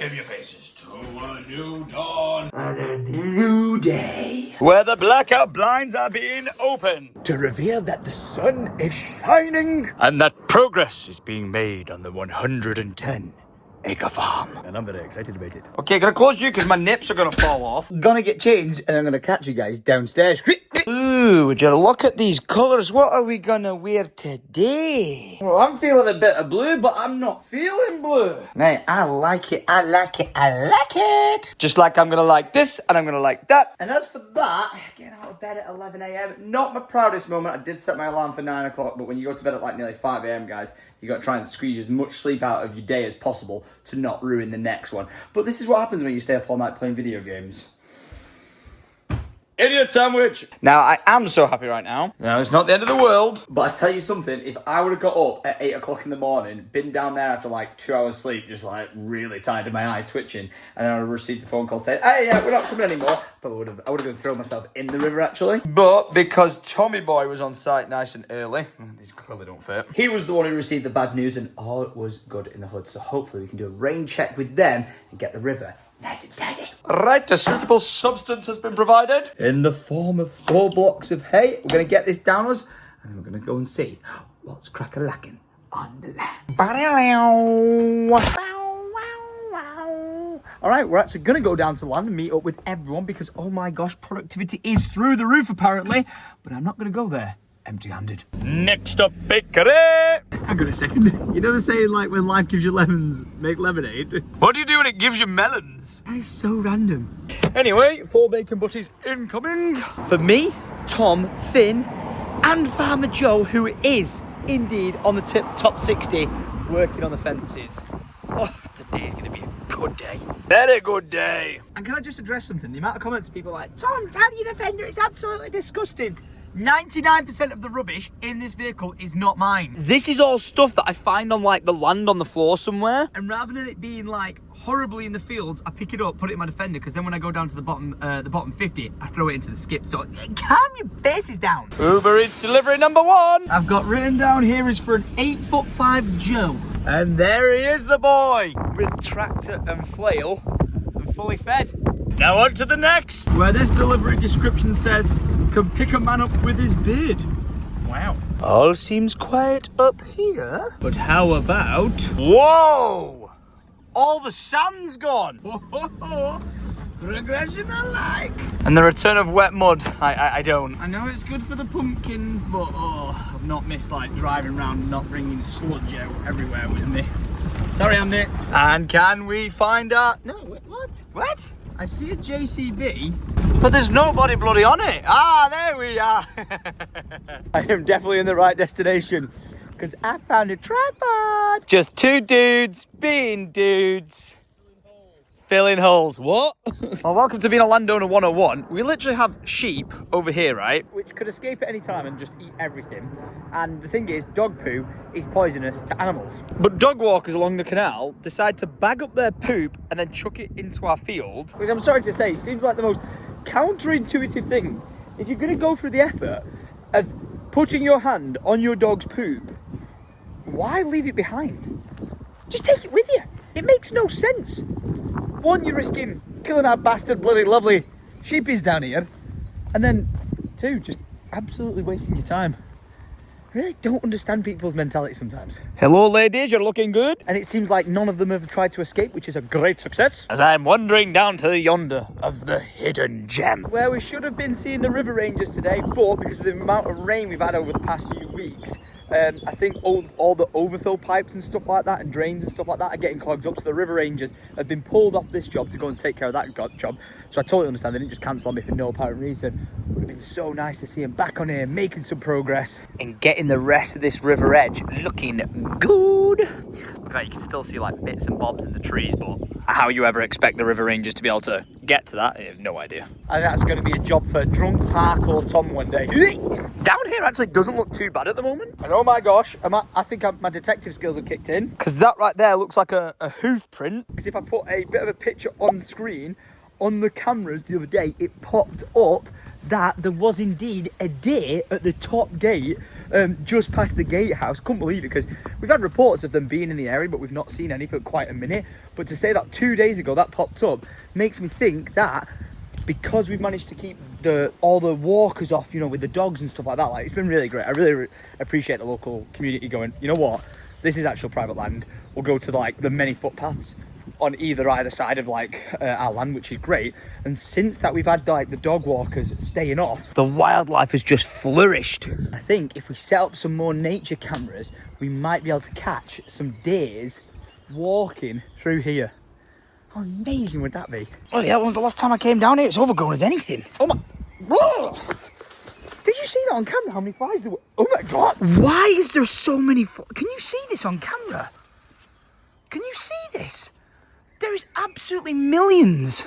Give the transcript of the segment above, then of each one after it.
Welcome your faces to a new dawn and a new day, where the blackout blinds are being opened to reveal that the sun is shining and that progress is being made on the 110 acre farm. and I'm very excited about it. Okay, gonna close you because my nips are gonna fall off. Gonna get changed and I'm gonna catch you guys downstairs. Ooh, would you look at these colours? What are we gonna wear today? Well, I'm feeling a bit of blue, but I'm not feeling blue. Mate, I like it, I like it, I like it. Just like I'm gonna like this and I'm gonna like that. And as for that, getting out of bed at 11 a.m, not my proudest moment. I did set my alarm for 9 o'clock, but when you go to bed at like nearly 5 a.m, guys, you got to try and squeeze as much sleep out of your day as possible to not ruin the next one. But this is what happens when you stay up all night playing video games. Idiot sandwich! Now, I am so happy right now. No, it's not the end of the world. But I tell you something, if I would have got up at 8 o'clock in the morning, been down there after like 2 hours sleep, just like really tired and my eyes twitching, and then I would have received a phone call saying, hey, yeah, we're not coming anymore. But I would have been throwing myself in the river actually. But because Tommy Boy was on site nice and early, these clearly don't fit. He was the one who received the bad news and all was good in the hood. So hopefully we can do a rain check with them and get the river nice and tidy. Right, a suitable substance has been provided. In the form of 4 blocks of hay. We're going to get this down us and we're going to go and see what's crack-a-lacking on the land. All right, we're actually going to go down to the land and meet up with everyone because, oh my gosh, productivity is through the roof apparently. But I'm not going to go there empty-handed. Next up, bakery. Hang on a second. You know the saying like when life gives you lemons, make lemonade? What do you do when it gives you melons? That is so random. Anyway, 4 bacon butties incoming. For me, Tom, Finn, and Farmer Joe, who is indeed on the top 60, working on the fences. Oh, today's going to be a good day. Very good day. And can I just address something? The amount of comments people are like, Tom, tiny defender, it's absolutely disgusting. 99% of the rubbish in this vehicle is not mine. This is all stuff that I find on like the land on the floor somewhere. And rather than it being like horribly in the fields, I pick it up, put it in my defender, because then when I go down to the bottom 50, I throw it into the skip. So calm your faces down. Uber Eats delivery number 1. I've got written down here is for an 8'5" Joe. And there he is, the boy. With tractor and flail and fully fed. Now on to the next. Where this delivery description says, can pick a man up with his beard. Wow. All seems quiet up here. But how about... Whoa! All the sand's gone. Progression I like. And the return of wet mud, I don't. I know it's good for the pumpkins, but oh, I've not missed like driving around and not bringing sludge out everywhere with me. Sorry, Andy. And can we find out? No, what? What? I see a JCB. But there's nobody bloody on it. Ah, there we are. I am definitely in the right destination because I found a tripod. Just 2 dudes being dudes. Filling holes. What? Well, welcome to being a landowner 101. We literally have sheep over here, right? Which could escape at any time and just eat everything. And the thing is, dog poo is poisonous to animals. But dog walkers along the canal decide to bag up their poop and then chuck it into our field. Which I'm sorry to say, seems like the most counterintuitive thing. If you're going to go through the effort of putting your hand on your dog's poop, why leave it behind? Just take it with you. It makes no sense. 1, you're risking killing our bastard bloody lovely sheepies down here. And then 2, just absolutely wasting your time. I really don't understand people's mentality sometimes. Hello, ladies, you're looking good. And it seems like none of them have tried to escape, which is a great success. As I'm wandering down to yonder of the hidden gem. Where we should have been seeing the river rangers today, but because of the amount of rain we've had over the past few weeks, I think all the overfill pipes and stuff like that and drains and stuff like that are getting clogged up. So the river rangers have been pulled off this job to go and take care of that job. So I totally understand they didn't just cancel on me for no apparent reason. It would have been so nice to see them back on here, making some progress. And getting the rest of this river edge looking good. In fact, you can still see like bits and bobs in the trees, but how you ever expect the river rangers to be able to get to that, I have no idea. I think that's going to be a job for Drunk Park or Tom one day. Down here actually doesn't look too bad at the moment. And oh my gosh, I think my detective skills have kicked in. Because that right there looks like a hoof print. Because if I put a bit of a picture on screen, on the cameras the other day, it popped up that there was indeed a deer at the top gate just past the gatehouse. Couldn't believe it, because we've had reports of them being in the area, but we've not seen any for quite a minute. But to say that 2 days ago that popped up makes me think that because we've managed to keep all the walkers off, you know, with the dogs and stuff like that, like, it's been really great. I really appreciate the local community going, you know what, this is actual private land. We'll go to like the many footpaths on either side of like our land, which is great. And since that, we've had like the dog walkers staying off, the wildlife has just flourished. I think if we set up some more nature cameras, we might be able to catch some deers walking through here. How amazing would that be? Oh yeah, when was the last time I came down here? It's overgrown as anything. Oh my... Whoa! Did you see that on camera? How many flies there were? Oh my God! Why is there so many flies? Can you see this on camera? Can you see this? There is absolutely millions.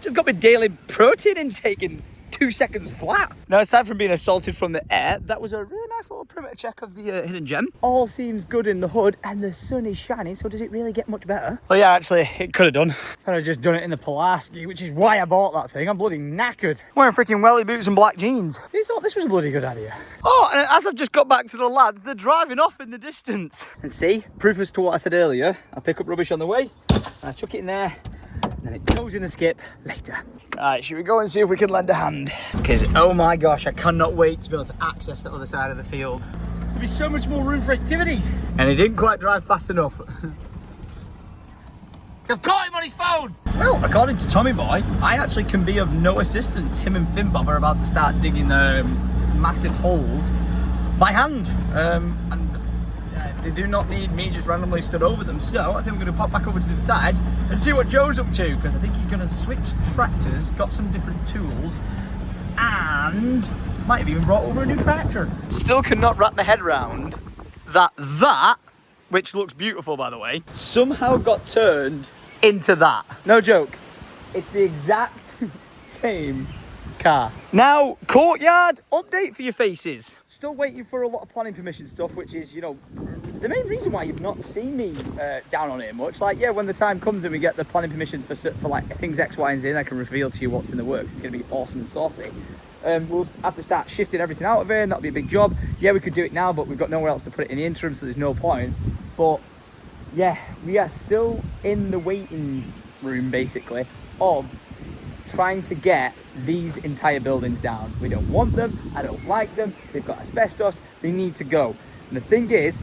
Just got my daily protein intake in 2 seconds flat. Now, aside from being assaulted from the air, that was a really nice little perimeter check of the hidden gem. All seems good in the hood, and the sun is shining, so does it really get much better? Well, yeah, actually, it could have done. Could have just done it in the Pulaski, which is why I bought that thing. I'm bloody knackered. Wearing freaking welly boots and black jeans. Who thought this was a bloody good idea? Oh, and as I've just got back to the lads, they're driving off in the distance. And see, proof as to what I said earlier, I pick up rubbish on the way, and I chuck it in there, and then it goes in the skip later. Right, should we go and see if we can lend a hand? Because, oh my gosh, I cannot wait to be able to access the other side of the field. There'll be so much more room for activities. And he didn't quite drive fast enough. I've caught him on his phone! Well, according to Tommy Boy, I actually can be of no assistance. Him and Finn Bob are about to start digging massive holes by hand. They do not need me just randomly stood over them, so I think I'm going to pop back over to the other side and see what Joe's up to, because I think he's going to switch tractors, got some different tools, and might have even brought over a new tractor. Still cannot wrap my head around that, which looks beautiful by the way, somehow got turned into that. No joke, it's the exact same car. Now, courtyard update for your faces. Still waiting for a lot of planning permission stuff, which is, you know, the main reason why you've not seen me down on here much. Like, yeah, when the time comes and we get the planning permission for like things X, Y, and Z, and I can reveal to you what's in the works. It's going to be awesome and saucy. We'll have to start shifting everything out of here, and that'll be a big job. Yeah, we could do it now, but we've got nowhere else to put it in the interim, so there's no point. But yeah, we are still in the waiting room, basically, of trying to get these entire buildings down. We don't want them, I don't like them, they've got asbestos, they need to go. And the thing is,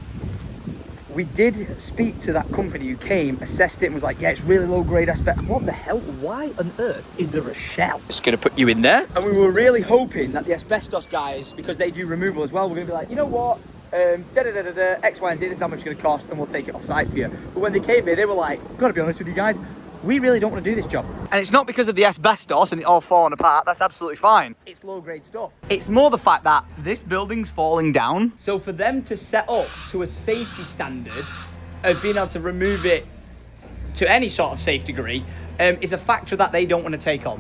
we did speak to that company who came, assessed it, and was like, yeah, it's really low grade asbestos. What the hell? Why on earth is there a shell? It's gonna put you in there. And we were really hoping that the asbestos guys, because they do removal as well, we're gonna be like, you know what? X, Y, and Z, this is how much it's gonna cost, and we'll take it off site for you. But when they came here, they were like, gotta be honest with you guys, we really don't want to do this job. And it's not because of the asbestos and it all falling apart, that's absolutely fine. It's low grade stuff. It's more the fact that this building's falling down. So for them to set up to a safety standard of being able to remove it to any sort of safe degree is a factor that they don't want to take on.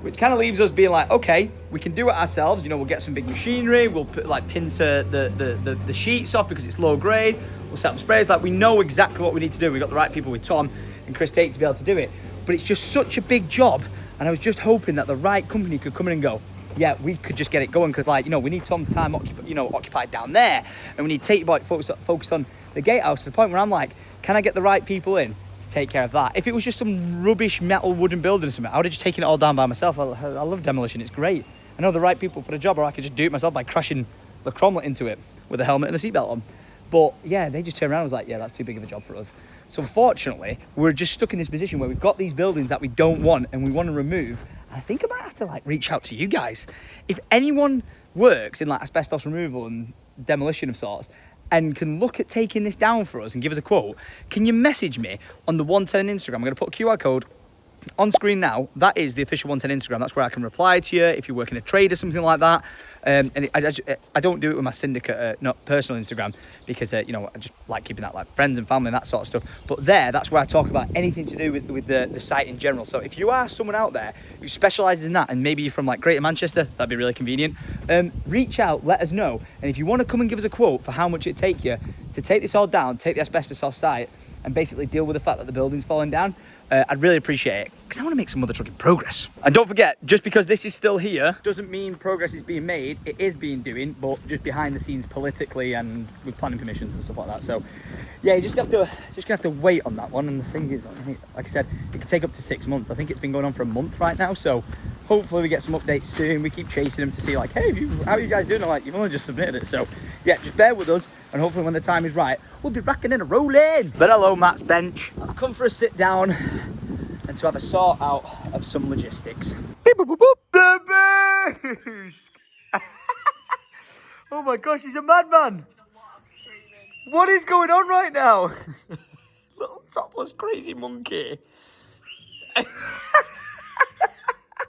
Which kind of leaves us being like, okay, we can do it ourselves. You know, we'll get some big machinery. We'll put like pincer the sheets off because it's low grade. We'll set up sprays. Like, we know exactly what we need to do. We've got the right people with Tom and Chris Tate to be able to do it. But it's just such a big job. And I was just hoping that the right company could come in and go, yeah, we could just get it going. Because, like, you know, we need Tom's time occupied down there. And we need Tate Boy focused on the gatehouse to the point where I'm like, can I get the right people in to take care of that? If it was just some rubbish metal wooden building or something, I would have just taken it all down by myself. I love demolition, it's great. I know the right people for the job, or I could just do it myself by crashing the cromlech into it with a helmet and a seatbelt on. But yeah, they just turned around and was like, yeah, that's too big of a job for us. So unfortunately, we're just stuck in this position where we've got these buildings that we don't want and we want to remove. And I think I might have to like reach out to you guys. If anyone works in like asbestos removal and demolition of sorts, and can look at taking this down for us and give us a quote, can you message me on the 110 Instagram? I'm going to put a QR code on screen now. That is the official 110 Instagram. That's where I can reply to you if you're working a trade or something like that. I don't do it with my syndicate, not personal Instagram, because you know, I just like keeping that like friends and family and that sort of stuff. But that's where I talk about anything to do with the site in general. So if you are someone out there who specialises in that, and maybe you're from like Greater Manchester, that'd be really convenient. Reach out, let us know, and if you want to come and give us a quote for how much it'd take you to take this all down, take the asbestos off site, and basically deal with the fact that the building's falling down, I'd really appreciate it, because I want to make some other trucking progress. And don't forget, just because this is still here doesn't mean progress is being made. It is being doing, but just behind the scenes politically and with planning permissions and stuff like that. So yeah, you just gonna have to wait on that one. And the thing is, like I said, it could take up to 6 months. I think it's been going on for a month right now, so hopefully we get some updates soon. We keep chasing them to see like, hey, how are you guys doing? I'm like, you've only just submitted it. So yeah, just bear with us, and hopefully when the time is right, we'll be racking and rolling. But hello, Matt's bench. I've come for a sit down and to have a sort out of some logistics. Beep, boop, boop, boop. The beast! Oh my gosh, he's a madman. What is going on right now? Little topless crazy monkey.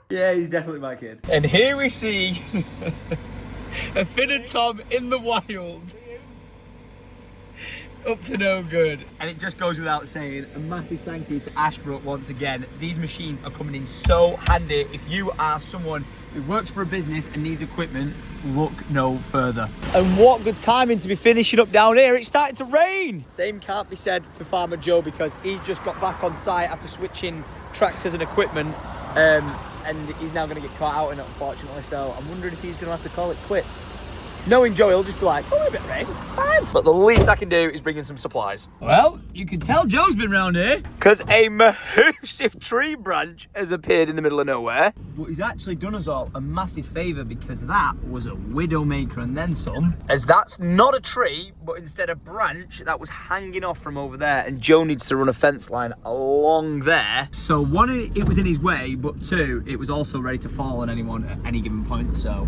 Yeah, he's definitely my kid. And here we see a Finn and Tom in the wild. Up to no good. And it just goes without saying, a massive thank you to Ashbrook once again. These machines are coming in so handy. If you are someone who works for a business and needs equipment, look no further. And what good timing to be finishing up down here. It's starting to rain. Same can't be said for Farmer Joe, because he's just got back on site after switching tractors and equipment. And he's now going to get caught out in it, unfortunately. So I'm wondering if he's going to have to call it quits. Knowing Joe, he'll just be like, it's only a bit of rain, it's fine. But the least I can do is bring in some supplies. Well, you can tell Joe's been round here. Because a massive tree branch has appeared in the middle of nowhere. But he's actually done us all a massive favour, because that was a widowmaker and then some. As that's not a tree, but instead a branch that was hanging off from over there. And Joe needs to run a fence line along there. So one, it was in his way, but two, it was also ready to fall on anyone at any given point, so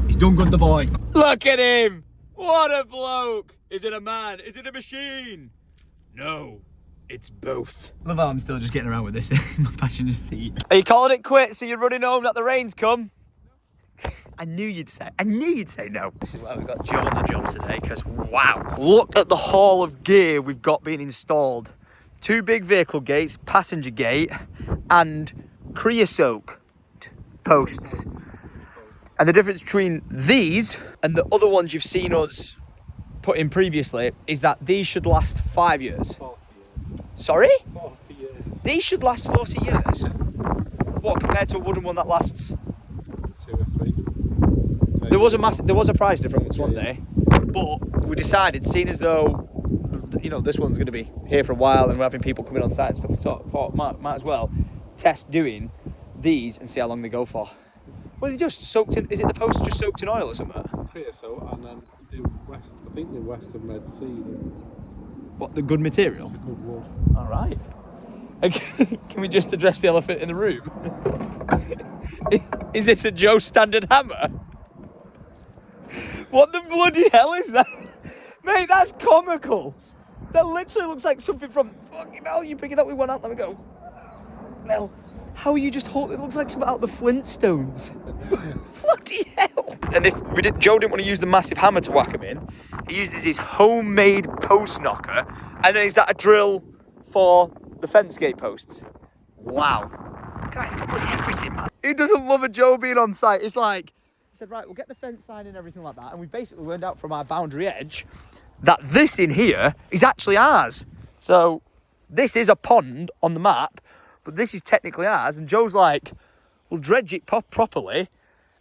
he's done good, the boy. Look at him! What a bloke! Is it a man? Is it a machine? No, it's both. Love how I'm still just getting around with this in my passenger seat. Are you calling it quits? So you're running home that the rain's come? I knew you'd say no. This is why we got Joe on the job today, because wow. Look at the haul of gear we've got being installed. 2 big vehicle gates, passenger gate, and creosote posts. And the difference between these and the other ones you've seen us put in previously is that these should last 5 years. 40 years. Sorry? 40 years. These should last 40 years? What, compared to a wooden one that lasts? 2 or 3. There was a price difference one day, but we decided, seeing as though, you know, this one's going to be here for a while and we're having people coming on site and stuff, we thought might as well test doing these and see how long they go for. Well, they just soaked in. Is it the post just soaked in oil or something? Creosote, and then I think the Western Red Sea. What, the good material? Good wood. All right. Okay. Can we just address the elephant in the room? Is this a Joe standard hammer? What the bloody hell is that? Mate, that's comical. That literally looks like something from... Fucking hell, you pick it up with one hand, let me go. Well, how are you just holding... It looks like something out of the Flintstones. Bloody hell. And if Joe didn't want to use the massive hammer to whack him in, he uses his homemade post knocker, and then is that a drill for the fence gate posts? Wow. Guys, completely everything, man. He doesn't love a Joe being on site. It's like... Said, right, we'll get the fence sign and everything like that, and we basically learned out from our boundary edge that this in here is actually ours. So this is a pond on the map, but this is technically ours. And Joe's like, we'll dredge it properly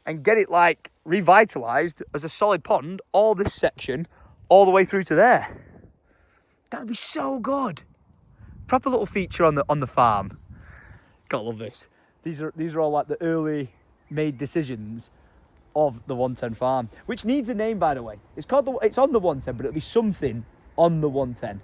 and get it like revitalized as a solid pond, all this section, all the way through to there. That would be so good. Proper little feature on the farm. Gotta love this. These are all like the early made decisions of the 110 farm, which needs a name, by the way. It's on the 110, but it'll be something on the 110.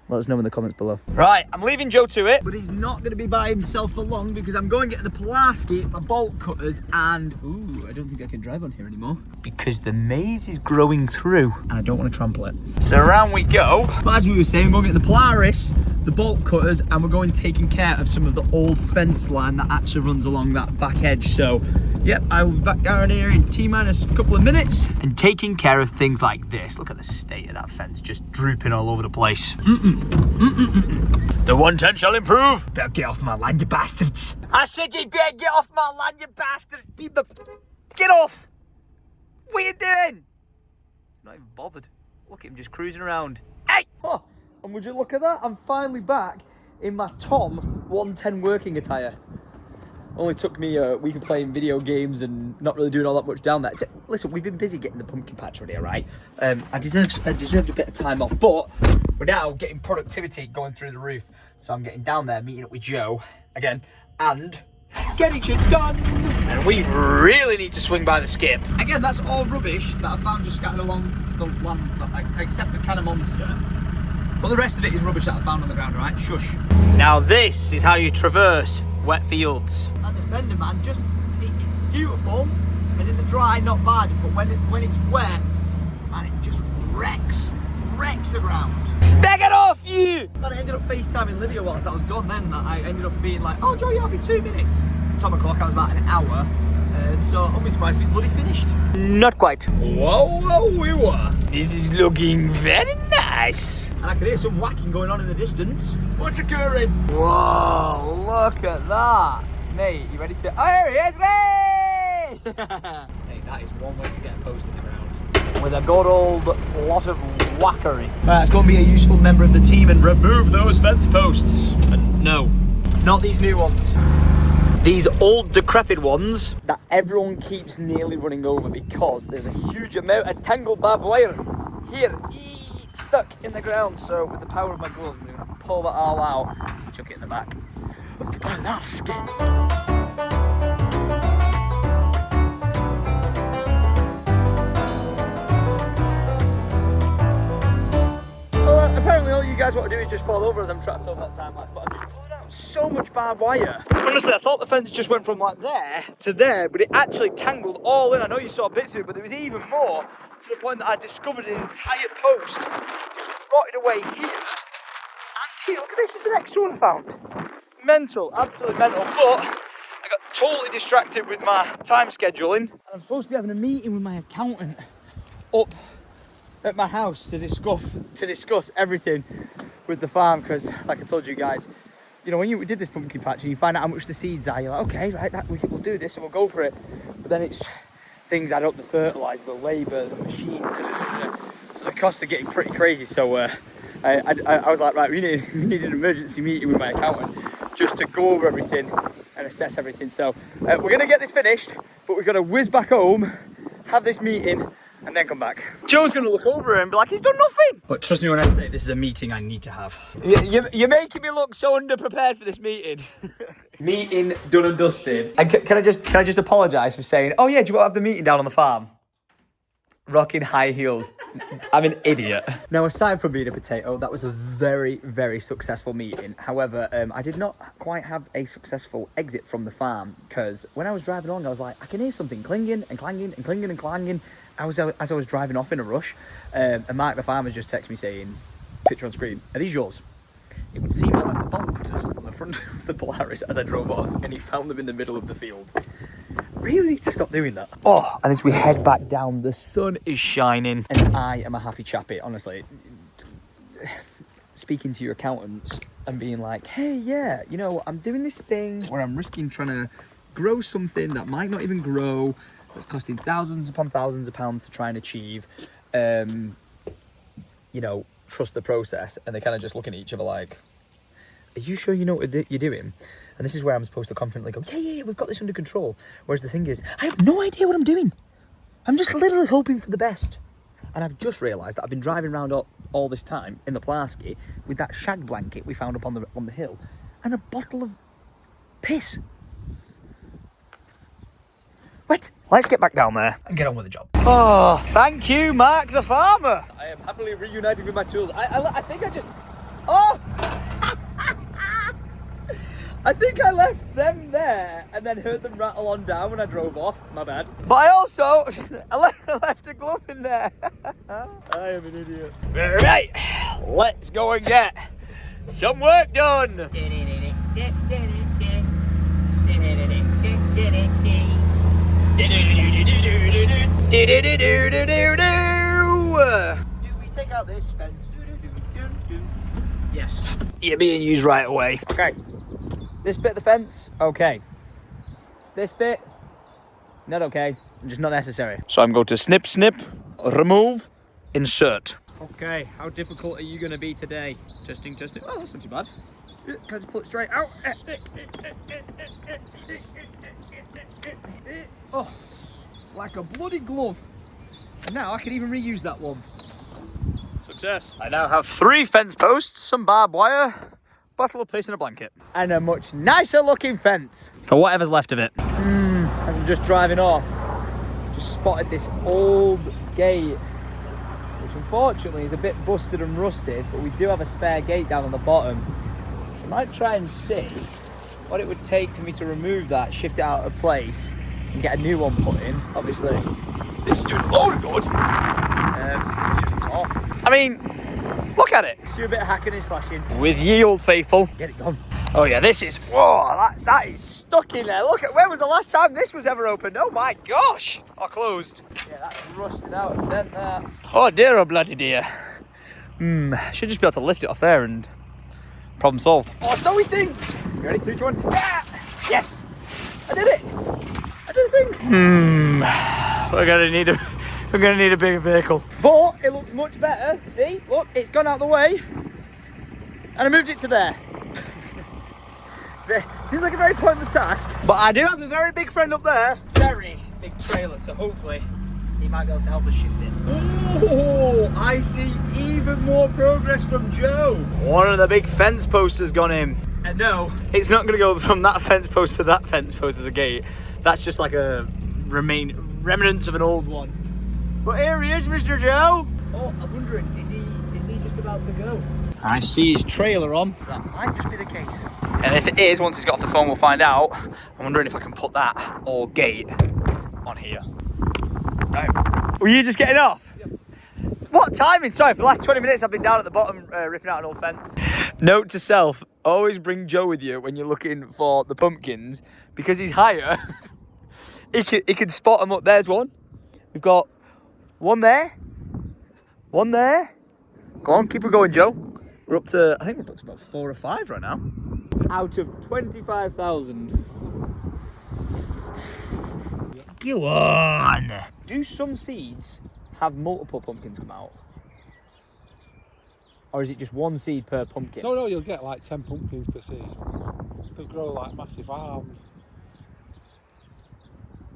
Let us know in the comments below. Right, I'm leaving Joe to it. But he's not going to be by himself for long, because I'm going to get the Pulaski, my bolt cutters, and... Ooh, I don't think I can drive on here anymore. Because the maze is growing through, and I don't want to trample it. So around we go. But as we were saying, we're going to get the Polaris, the bolt cutters, and we're going taking care of some of the old fence line that actually runs along that back edge. So, yep, I will be back down here in T-minus a couple of minutes. And taking care of things like this. Look at the state of that fence, just drooping all over the place. The 110 shall improve. Better get off my land, you bastards. I said you better get off my land, you bastards. Get off. What are you doing? He's not even bothered. Look at him just cruising around. Hey! Oh, and would you look at that? I'm finally back in my Tom 110 working attire. Only took me a week of playing video games and not really doing all that much down there. Listen, we've been busy getting the pumpkin patch ready, all right? I deserved a bit of time off, but we're now getting productivity going through the roof. So I'm getting down there, meeting up with Joe again, and getting shit done. And we really need to swing by the skip. Again, that's all rubbish that I found just scattered along the land, except the can of Monster. But the rest of it is rubbish that I found on the ground, right? Shush. Now this is how you traverse wet fields. That Defender, man, just it's beautiful, and in the dry, not bad. But when it's wet, man, it just wrecks the ground. Beg it off you! And I ended up FaceTiming Lydia whilst I was gone. Then I ended up being like, "Oh, Joe, yeah, I'll be 2 minutes." Tom o'clock, I was about an hour. So I'll be surprised if it's bloody finished. Not quite. Whoa, we were. This is looking very nice. And I can hear some whacking going on in the distance. What's occurring? Whoa, look at that. Mate, you ready to... Oh, here he is, mate! Hey, that is one way to get a post in the ground. With a good old lot of whackery. Right, it's going to be a useful member of the team and remove those fence posts. And no, not these new ones. These old decrepit ones that everyone keeps nearly running over because there's a huge amount of tangled barbed wire here stuck in the ground. So with the power of my gloves, I'm going to pull that all out, chuck it in the back of the basket. Well, apparently all you guys want to do is just fall over as I'm trying to film that time lapse, but I'm just pulling out so much barbed wire. Honestly, I thought the fence just went from like there to there, but it actually tangled all in. I know you saw bits of it, but there was even more, to the point that I discovered an entire post just rotted away here. And here, look at this, it's an extra one I found. Mental, absolutely mental, but I got totally distracted with my time scheduling. And I'm supposed to be having a meeting with my accountant up at my house to discuss everything with the farm, because like I told you guys, you know, when we did this pumpkin patch and you find out how much the seeds are, you're like, okay, right, we'll do this and we'll go for it. But then it's things add up, the fertilizer, the labour, the machine, so the costs are getting pretty crazy. So I was like, right, we need an emergency meeting with my accountant just to go over everything and assess everything. So we're gonna get this finished, but we're gonna whiz back home, have this meeting, and then come back. Joe's gonna look over and be like, he's done nothing. But trust me when I say this is a meeting I need to have. You're making me look so underprepared for this meeting. Meeting done and dusted. And can I just apologise for saying, oh yeah, do you want to have the meeting down on the farm? Rocking high heels. I'm an idiot. Now, aside from being a potato, that was a very, very successful meeting. However, I did not quite have a successful exit from the farm, because when I was driving along, I was like, I can hear something clinging and clanging and clinging and clanging. As I was driving off in a rush, and Mark the farmer just texted me saying, picture on screen, are these yours? It would seem I left the bolt cutters on the front of the Polaris as I drove off, and he found them in the middle of the field. Really need to stop doing that. Oh, and as we head back down, the sun is shining. And I am a happy chappy, honestly. Speaking to your accountants and being like, hey, yeah, you know, I'm doing this thing where I'm risking trying to grow something that might not even grow, that's costing thousands upon thousands of pounds to try and achieve. You know, trust the process. And they're kind of just looking at each other like, are you sure you know what you're doing? And this is where I'm supposed to confidently go, yeah, we've got this under control. Whereas the thing is, I have no idea what I'm doing. I'm just literally hoping for the best. And I've just realised that I've been driving around all this time in the Pulaski with that shag blanket we found up on the hill and a bottle of piss. What? Let's get back down there and get on with the job. Oh, thank you, Mark the farmer. I am happily reunited with my tools. I think I just... Oh! I think I left them there and then heard them rattle on down when I drove off. My bad. But I also... I left a glove in there. I am an idiot. Right, let's go and get some work done. Do we take out this fence? Yes. You're being used right away. Okay. This bit of the fence, okay. This bit, not okay. Just not necessary. So I'm going to snip, remove, insert. Okay, how difficult are you going to be today? Testing. Oh, that's not too bad. Can I just pull it straight out? Oh, like a bloody glove. And now I can even reuse that one. Success. I now have 3 fence posts, some barbed wire, bottle of piss and a blanket. And a much nicer looking fence. For whatever's left of it. As I'm just driving off, just spotted this old gate, which unfortunately is a bit busted and rusted, but we do have a spare gate down on the bottom. I might try and see what it would take for me to remove that, shift it out of place, and get a new one put in. Obviously, this is doing a load of good. It's just off. I mean, look at it. Let's do a bit of hacking and slashing. With ye old faithful. Get it gone. Oh yeah, this is, whoa, that is stuck in there. Look at, when was the last time this was ever opened? Oh my gosh. Or closed. Yeah, that's rusted out and bent there. Oh dear, oh bloody dear. Should just be able to lift it off there and problem solved. Oh, so he thinks. You ready? 3, 2, 1. Yeah! Yes! I did it! I did a thing. We're gonna need a bigger vehicle. But it looks much better. See? Look, it's gone out the way. And I moved it to there. Seems like a very pointless task. But I do have a very big friend up there. Very big trailer, so hopefully he might be able to help us shift it. Oh, I see even more progress from Joe. One of the big fence posts has gone in. And no, It's not gonna go from that fence post to that fence post as a gate. That's just like a remnants of an old one. But here he is, Mr. Joe. oh, I'm wondering, is he just about to go? I see his trailer on. That might just be the case. And if it is, once he's got off the phone, we'll find out. I'm wondering if I can put that old gate on here. Right. Were you just getting off? Yeah. What timing? Sorry, for the last 20 minutes I've been down at the bottom ripping out an old fence. Note to self, always bring Joe with you when you're looking for the pumpkins, because he's higher. he can spot them up. There's one. We've got one there. One there. Go on, keep it going, Joe. We're up to, I think we're up to about 4 or 5 right now. Out of 25,000. Go on. Do some seeds have multiple pumpkins come out? Or is it just one seed per pumpkin? No, you'll get like 10 pumpkins per seed. They'll grow like massive arms.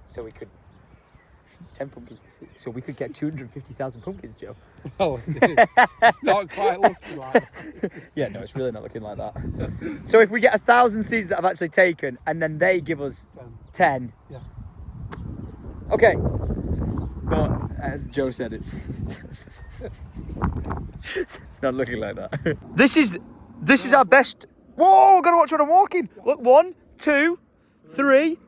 So we could 10 pumpkins per seed. So we could get 250,000 pumpkins, Joe. Well, it's not quite looking like that. Yeah, no, it's really not looking like that. So if we get 1,000 seeds that I've actually taken, and then they give us 10. Yeah. Okay. But as Joe said, it's not looking like that. This is our best. Whoa, gotta watch when I'm walking. Look, 1, 2, 3,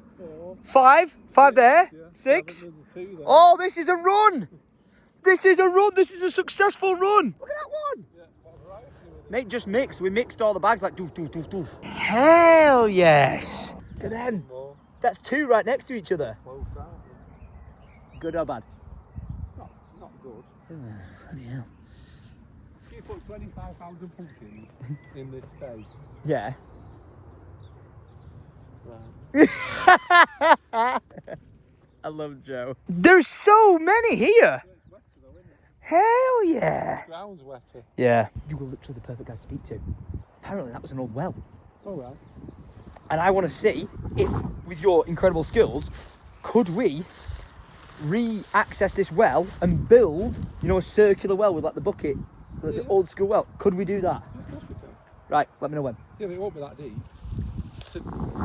5 there, 6. Oh, this is a run. This is a run. This is a successful run. Look at that one. Mate, just mixed. We mixed all the bags like doof, doof, doof, doof. Hell yes. Look at them. That's 2 right next to each other. Good or bad? Not good. Bloody hell. If you put 25,000 pumpkins in this space, Yeah. right. I love Joe. There's so many here. Hell yeah. Ground's wetter. Yeah. You were literally the perfect guy to speak to. Apparently that was an old well. Oh well. And I want to see if, with your incredible skills, could we re-access this well and build, you know, a circular well with like the bucket, the old school well. Could we do that? Of course we can. Right, let me know when. Yeah, but it won't be that deep. It's a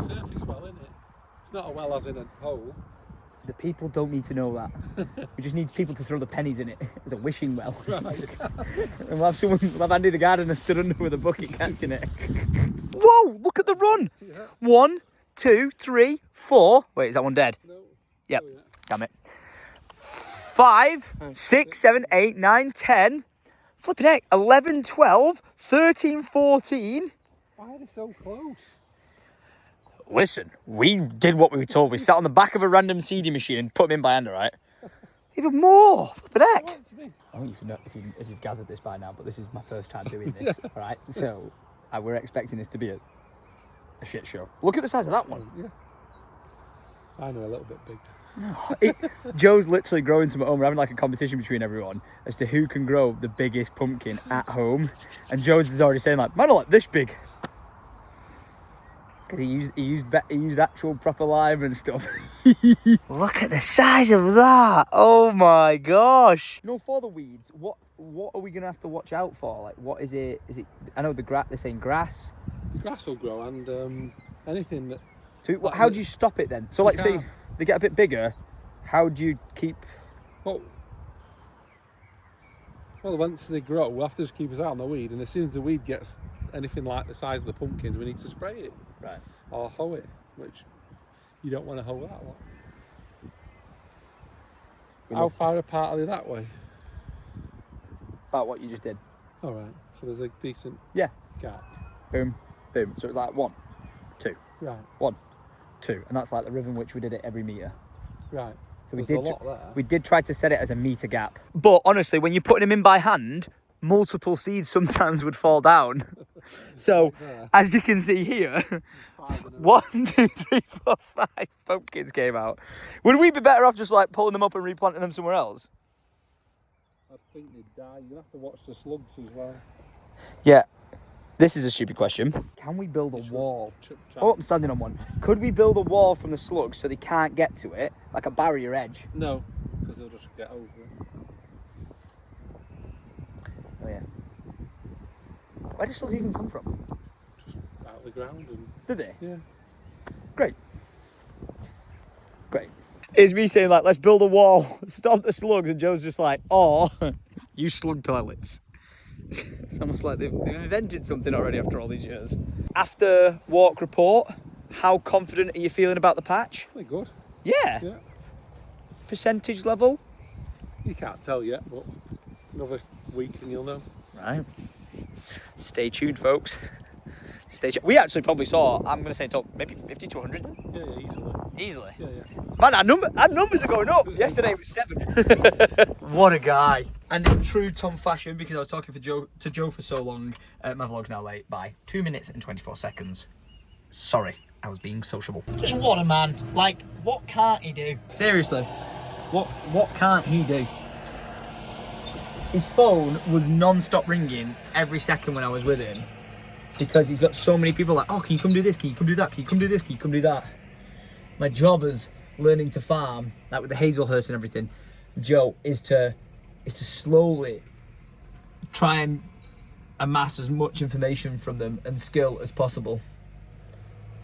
surface well, isn't it? It's not a well as in a hole. The people don't need to know that. We just need people to throw the pennies in it as a wishing well. Right. And we'll have Andy the gardener stood under with a bucket catching it. Whoa, look at the run. Yeah. 1, 2, 3, 4. Wait, is that one dead? No. Yep. Oh, yeah. Damn it. 5, 6, 7, 8, 9, 10. Flipping heck. 11, 12, 13, 14. Why are they so close? Listen, we did what we were told. We sat on the back of a random seeding machine and put them in by hand, right? Even more. Flipping heck. What to me? I don't know if you've gathered this by now, but this is my first time doing this, right? So we're expecting this to be a shit show. Look at the size of that one. Yeah. I know, a little bit bigger. Joe's literally growing some at home. We're having like a competition between everyone as to who can grow the biggest pumpkin at home. And Joe's is already saying like, mine are like this big. Because he used actual proper lime and stuff. Look at the size of that. Oh my gosh. No, for the weeds, what are we gonna have to watch out for? Like, what is it? Is it? I know they're saying grass. The grass will grow and anything that. So how do you stop it then? So, like, say they get a bit bigger, how do you keep? Well, once they grow, we'll have to just keep us out on the weed, and as soon as the weed gets anything like the size of the pumpkins, we need to spray it. Right. Or hoe it, which you don't want to hoe that one. How far apart are they that way? About what you just did. All right, so there's a decent gap. Boom. Boom. So it's like 1, 2. Right. 1, 2, and that's like the rhythm which we did it every metre. Right. So there's a lot there. We did try to set it as a metre gap. But honestly, when you're putting them in by hand, multiple seeds sometimes would fall down. So, as you can see here, 1, 2, 3, 4, 5 pumpkins came out. Would we be better off just like pulling them up and replanting them somewhere else? I think they'd die. You'll have to watch the slugs as well. Yeah. This is a stupid question. Can we build a wall? Oh, I'm standing on one. Could we build a wall from the slugs so they can't get to it, like a barrier edge? No, because they'll just get over it. Oh yeah. Where do slugs even come from? Just out of the ground and. Do they? Yeah. Great. Great. It's me saying like, let's build a wall, stop the slugs, and Joe's just like, oh, use slug pellets. It's almost like they've invented something already after all these years. After walk report, how confident are you feeling about the patch? Pretty good. Yeah. Yeah. Percentage level? You can't tell yet, but another week and you'll know. Right. Stay tuned, folks. Stay tuned. We actually probably saw, I'm going to say maybe 50 to 100. Yeah, easily. Easily. Yeah. Man, our numbers are going up. Yesterday it was 7. What a guy. And in true Tom fashion, because I was talking to Joe for so long, my vlog's now late by 2 minutes and 24 seconds. Sorry, I was being sociable. Just what a man. Like, what can't he do? Seriously, what can't he do? His phone was non-stop ringing every second when I was with him, because he's got so many people like, oh, can you come do this? Can you come do that? Can you come do this? Can you come do that? My job as learning to farm, like with the Hazelhurst and everything, Joe, is to slowly try and amass as much information from them and skill as possible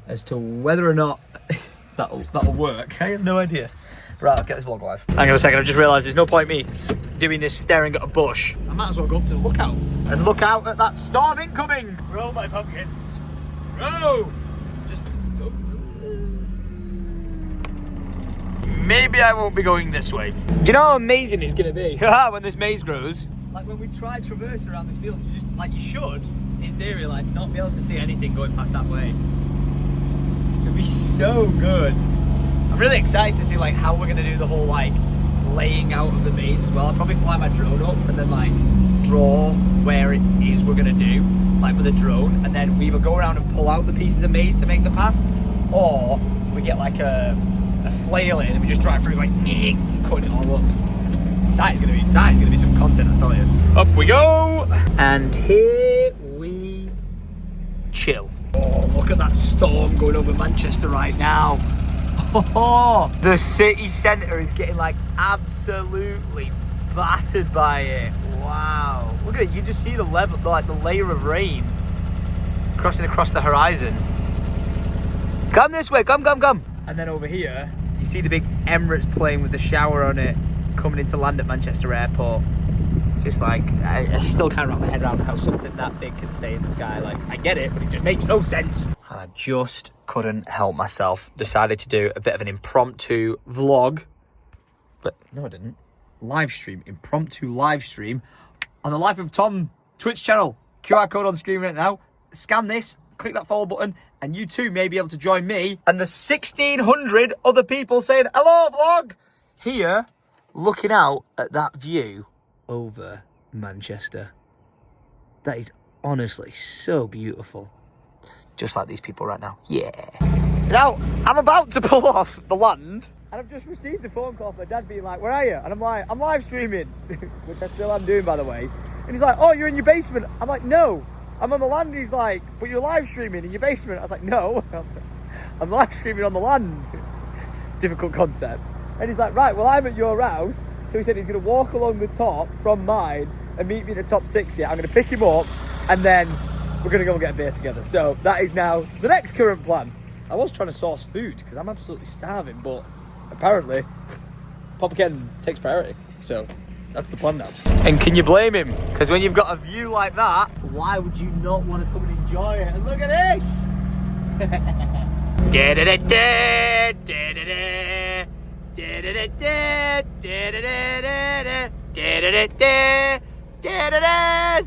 as to whether or not that'll work. I have no idea. Right, let's get this vlog live. Hang on a second, I've just realised there's no point me doing this staring at a bush. I might as well go up to the lookout and look out at that storm incoming. Row, my pumpkins. Row! Just go. Maybe I won't be going this way. Do you know how amazing it's going to be when this maze grows? Like when we try traversing around this field, you should, in theory, like not be able to see anything going past that way. It'd be so good. I'm really excited to see like how we're going to do the whole like laying out of the maze as well. I'll probably fly my drone up and then like draw where it is we're going to do, like with a drone, and then we either go around and pull out the pieces of maze to make the path, or we get like a flail in and we just drive through like cutting it all up. That is gonna be some content, I tell you. Up we go, and here we chill. Oh, look at that storm going over Manchester right now. Oh, the city centre is getting like absolutely battered by it. Wow, look at it. You just see the level, like the layer of rain crossing across the horizon. Come this way, come. And then over here, you see the big Emirates plane with the shower on it coming into land at Manchester Airport. Just like, I still can't wrap my head around how something that big can stay in the sky. Like, I get it, but it just makes no sense. And I just couldn't help myself. Decided to do a bit of an impromptu vlog. But no, I didn't. Impromptu live stream on the Life of Tom Twitch channel. QR code on the screen right now. Scan this, click that follow button, and you too may be able to join me and the 1,600 other people saying, hello vlog, here, looking out at that view over Manchester. That is honestly so beautiful. Just like these people right now. Yeah. Now, I'm about to pull off the land. And I've just received a phone call from my dad being like, where are you? And I'm like, I'm live streaming, which I still am doing, by the way. And he's like, oh, you're in your basement. I'm like, no, I'm on the land. He's like, but you're live streaming in your basement. I was like, no, I'm live streaming on the land. Difficult concept. And he's like, right, well, I'm at your house. So he said he's going to walk along the top from mine and meet me in the top 60. I'm going to pick him up and then we're going to go and get a beer together. So that is now the next current plan. I was trying to source food because I'm absolutely starving, but apparently Papa Ken takes priority. So that's the plan now. And can you blame him? Because when you've got a view like that, why would you not want to come and enjoy it? And look at this!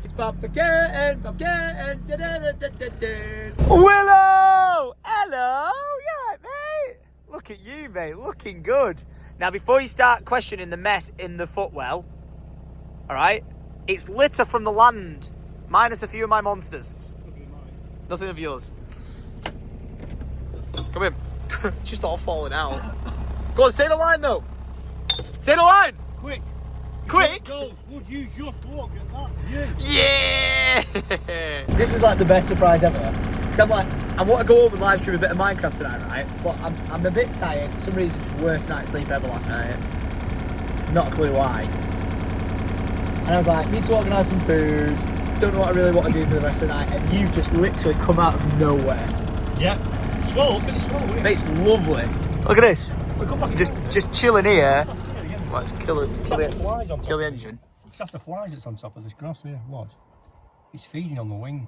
It's Papa Ken, Papa Ken. Willow! Hello! You alright, mate? Look at you, mate. Looking good. Now, before you start questioning the mess in the footwell, alright, it's litter from the land, minus a few of my monsters. Nothing of yours. Come in. Just all falling out. Go on, say the line though. Say the line. Quick. Quick. Would you just look at that view? Yeah. This is like the best surprise ever. Cause I'm like, I want to go home and live stream a bit of Minecraft tonight, right? But I'm a bit tired. For some reason, just worst night's sleep ever last night. Not a clue why. And I was like, need to organise some food. Don't know what I really want to do for the rest of the night. And you've just literally come out of nowhere. Yeah. Slow, look at the slow. Mate, it's lovely. Look at this. Just chilling here. Let's kill the engine. It's after flies that's on top of this grass here. What? It's feeding on the wing.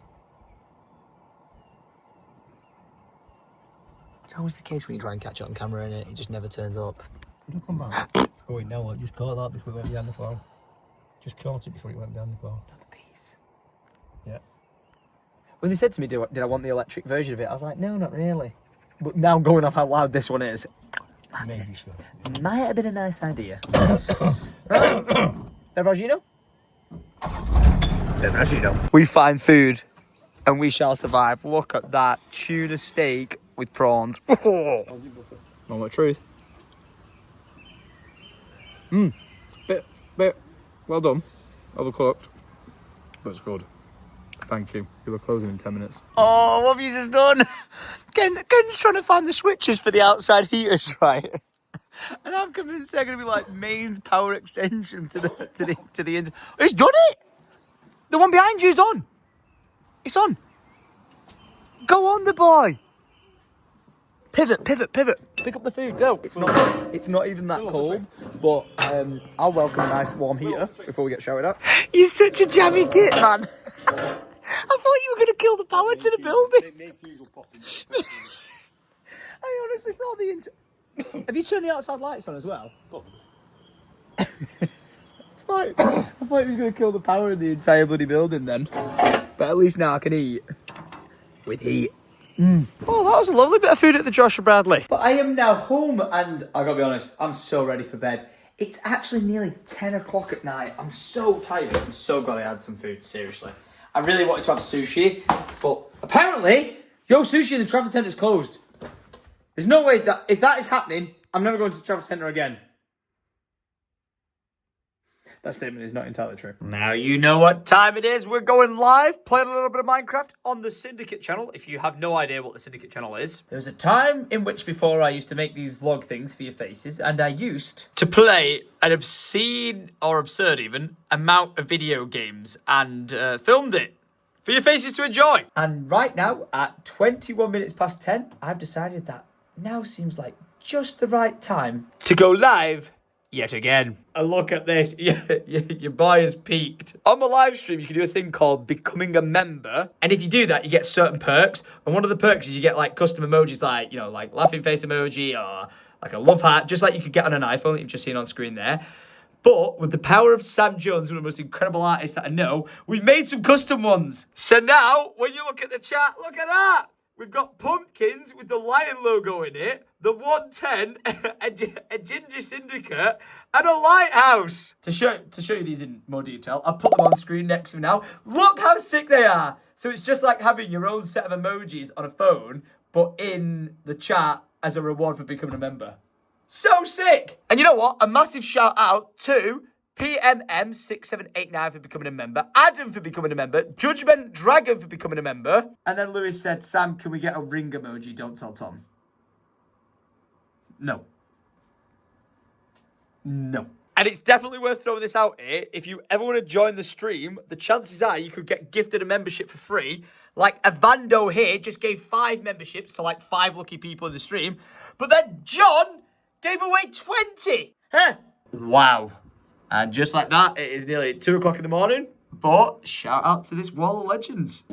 It's always the case when you try and catch it on camera, innit? It just never turns up. It'll come back. Going now, look, just caught that before it went behind the cloud. Just caught it before it went behind the cloud. Not the piece. Yeah. When they said to me, did I want the electric version of it? I was like, no, not really. But now going off how loud this one is, Maybe so. might have been a nice idea. Beveragino? Beveragino. We find food and we shall survive. Look at that tuna steak with prawns. Moment of truth. Bit well done. Overcooked. But it's good. Thank you. You were closing in 10 minutes. Oh, what have you just done? Ken's trying to find the switches for the outside heaters, right? And I'm convinced they're going to be like main power extension to the end. He's done it! The one behind you is on. It's on. Go on, the boy. Pivot. Pick up the food, go. It's not even that cold, but I'll welcome a nice warm heater before we get showered up. You're such a jammy kid, man. I thought you were going to kill the power to the building. I honestly thought have you turned the outside lights on as well? I thought he was going to kill the power in the entire bloody building then. But at least now I can eat. With heat. Oh, that was a lovely bit of food at the Joshua Bradley. But I am now home and I gotta be honest, I'm so ready for bed. It's actually nearly 10 o'clock at night. I'm so tired. I'm so glad I had some food, seriously. I really wanted to have sushi, but apparently, sushi in the Trafford Centre is closed. There's no way that, if that is happening, I'm never going to the Trafford Centre again. That statement is not entirely true. Now you know what time it is. We're going live, playing a little bit of Minecraft on the Syndicate channel. If you have no idea what the Syndicate channel is. There was a time in which before I used to make these vlog things for your faces, and I used to play an obscene, or absurd even, amount of video games and filmed it for your faces to enjoy. And right now, at 21 minutes past 10, I've decided that now seems like just the right time to go live yet again. And look at this. Your boy has peaked. On my live stream, you can do a thing called becoming a member. And if you do that, you get certain perks. And one of the perks is you get like custom emojis like, like laughing face emoji or like a love heart, just like you could get on an iPhone that you've just seen on screen there. But with the power of Sam Jones, one of the most incredible artists that I know, we've made some custom ones. So now, when you look at the chat, look at that. We've got pumpkins with the lion logo in it, the 110, a ginger syndicate, and a lighthouse. To show you these in more detail, I'll put them on screen next to me now. Look how sick they are. So it's just like having your own set of emojis on a phone, but in the chat as a reward for becoming a member. So sick. And you know what? A massive shout out to PMM6789 for becoming a member. Adam for becoming a member. Judgment Dragon for becoming a member. And then Lewis said, Sam, can we get a ring emoji? Don't tell Tom. No. No. And it's definitely worth throwing this out here. If you ever want to join the stream, the chances are you could get gifted a membership for free. Like Avando here just gave 5 memberships to like 5 lucky people in the stream. But then John gave away 20. Huh? Wow. And just like that, it is nearly 2 o'clock in the morning. But shout out to this wall of legends.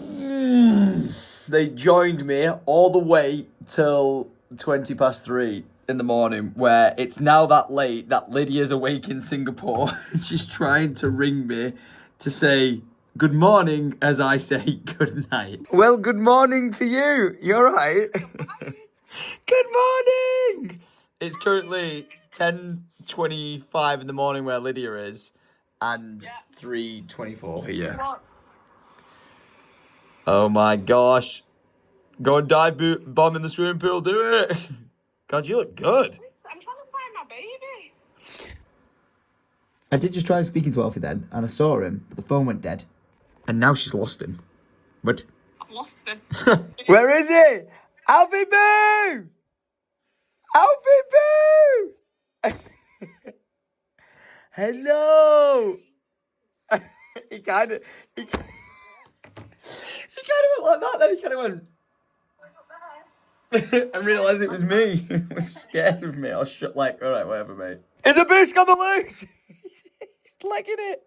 They joined me all the way till 20 past 3 in the morning, where it's now that late that Lydia's awake in Singapore. She's trying to ring me to say good morning as I say good night. Well, good morning to you. You're right. Good morning. It's currently 10:25 in the morning where Lydia is, and 3:24 here. Oh my gosh. Go and dive bomb in the swimming pool, do it. God, you look good. I'm trying to find my baby. I did just try speaking to Alfie then, and I saw him, but the phone went dead. And now she's lost him. But I've lost him. where is he? Alfie Boo! Alfie Boo! Hello! he kind of went like that, then he kind of went... I realised it was me. He was scared of me. I was like, alright, whatever, mate. Is a boost on the loose? He's legging it.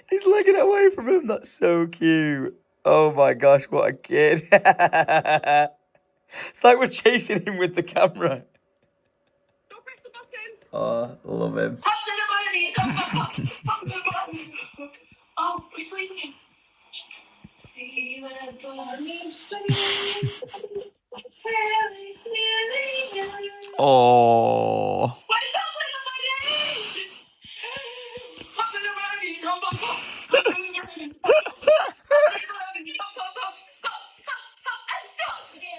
He's legging it away from him. That's so cute. Oh my gosh, what a kid. It's like we're chasing him with the camera. Don't press the button. Oh, love him. Oh, we're sleeping. See the bunny sleep. Oh.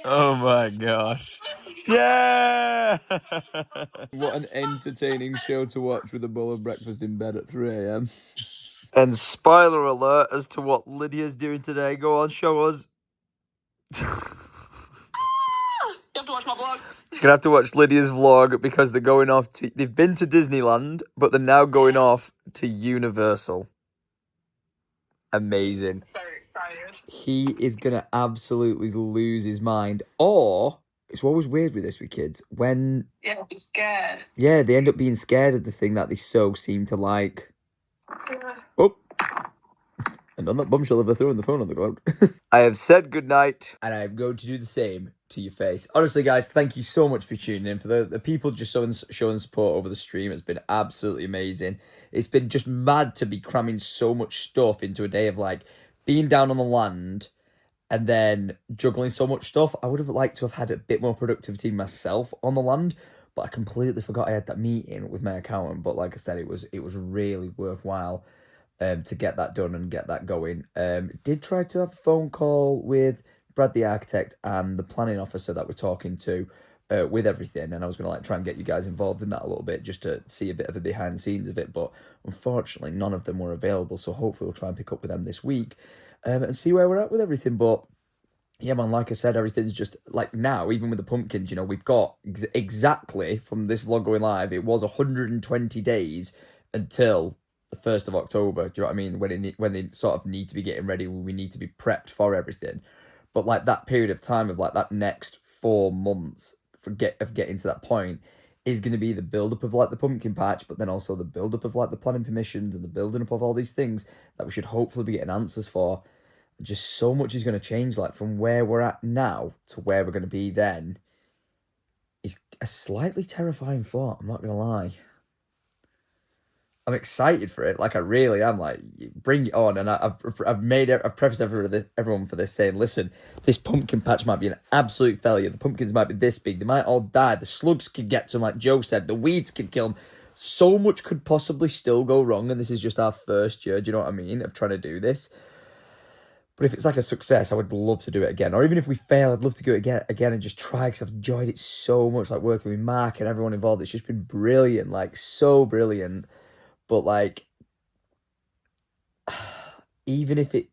Oh my gosh. Yeah! What an entertaining show to watch with a bowl of breakfast in bed at 3 a.m. And spoiler alert as to what Lydia's doing today. Go on, show us. You have to watch my vlog. Gonna have to watch Lydia's vlog because they're going off to... They've been to Disneyland, but they're now going off to Universal. Amazing. Very excited. He is gonna absolutely lose his mind. Or, it's always weird with this with kids. When... Yeah, I'm scared. Yeah, they end up being scared of the thing that they so seem to like. Yeah. Oh. And on that bombshell of her throwing the phone on the ground. I have said goodnight, and I'm going to do the same to your face. Honestly, guys, thank you so much for tuning in. For the people just showing support over the stream, it's been absolutely amazing. It's been just mad to be cramming so much stuff into a day of, like, being down on the land and then juggling so much stuff. I would have liked to have had a bit more productivity myself on the land, but I completely forgot I had that meeting with my accountant. But like I said, it was really worthwhile to get that done and get that going. Did try to have a phone call with Brad the architect and the planning officer that we're talking to with everything, and I was going to like try and get you guys involved in that a little bit just to see a bit of a behind the scenes of it, but unfortunately none of them were available, so hopefully we'll try and pick up with them this week and see where we're at with everything. But yeah, man, like I said, everything's just like now, even with the pumpkins, you know, we've got exactly from this vlog going live, it was 120 days until the 1st of October. Do you know what I mean? When they sort of need to be getting ready, we need to be prepped for everything. But like that period of time of like that next 4 months of getting to that point is going to be the build-up of like the pumpkin patch, but then also the build-up of like the planning permissions and the building up of all these things that we should hopefully be getting answers for. Just so much is going to change, like from where we're at now to where we're going to be then. Is a slightly terrifying thought, I'm not going to lie. I'm excited for it, like I really am. Like, bring it on. And I've prefaced everyone for this saying, listen, this pumpkin patch might be an absolute failure. The pumpkins might be this big. They might all die. The slugs could get to them, like Joe said. The weeds could kill them. So much could possibly still go wrong, and this is just our first year. Do you know what I mean? Of trying to do this. But if it's like a success, I would love to do it again. Or even if we fail, I'd love to do it again and just try, because I've enjoyed it so much. Like working with Mark and everyone involved, it's just been brilliant. Like so brilliant. But like, even if it's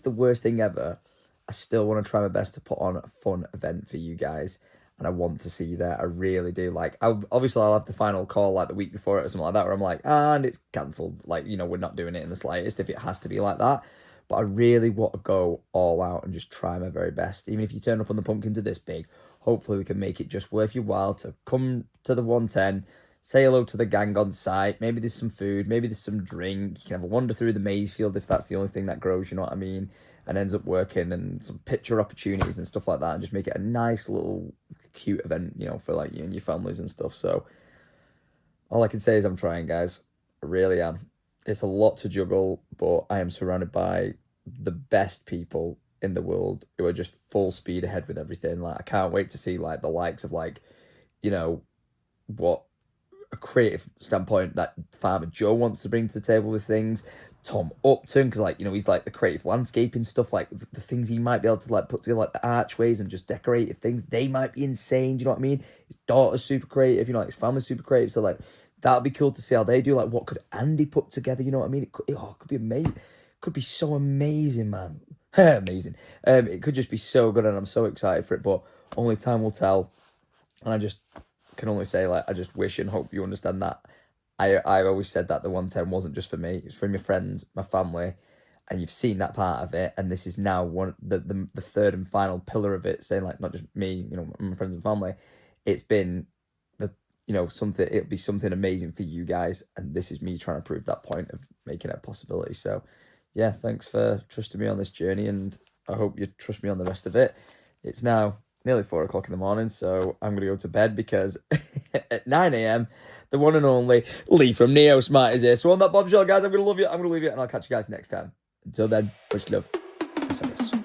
the worst thing ever, I still want to try my best to put on a fun event for you guys, and I want to see you there. I really do. Like, obviously I'll have the final call like the week before it or something like that, where I'm like, and it's cancelled. Like, you know, we're not doing it in the slightest if it has to be like that. But I really want to go all out and just try my very best. Even if you turn up on the pumpkins are this big, hopefully we can make it just worth your while to come to the 110. Say hello to the gang on site. Maybe there's some food. Maybe there's some drink. You can have a wander through the maize field if that's the only thing that grows, you know what I mean? And ends up working, and some picture opportunities and stuff like that. And just make it a nice little cute event, you know, for like you and your families and stuff. So all I can say is I'm trying, guys. I really am. It's a lot to juggle, but I am surrounded by the best people in the world who are just full speed ahead with everything. Like, I can't wait to see like the likes of like, you know, what a creative standpoint that Farmer Joe wants to bring to the table with things. Tom Upton, because like, you know, he's like the creative landscaping stuff, like the things he might be able to like put together, like the archways and just decorative things, they might be insane. Do you know what I mean? His daughter's super creative, you know, like his family's super creative. So like that'll be cool to see how they do. Like, what could Andy put together? You know what I mean? It could be amazing. Could be so amazing, man. Amazing. It could just be so good, and I'm so excited for it. But only time will tell. And I just can only say, like, I just wish and hope you understand that. I always said that the 110 wasn't just for me. It's for my friends, my family, and you've seen that part of it. And this is now the third and final pillar of it, saying like not just me, you know, my friends and family. It's been something. It'll be something amazing for you guys, and this is me trying to prove that point of making it a possibility. So, yeah, thanks for trusting me on this journey, and I hope you trust me on the rest of it. It's now nearly 4 o'clock in the morning, so I'm going to go to bed because at 9 a.m, the one and only Lee from Neo Smart is here. So on that bombshell, guys, I'm going to love you. I'm going to leave you, and I'll catch you guys next time. Until then, much love. Peace out.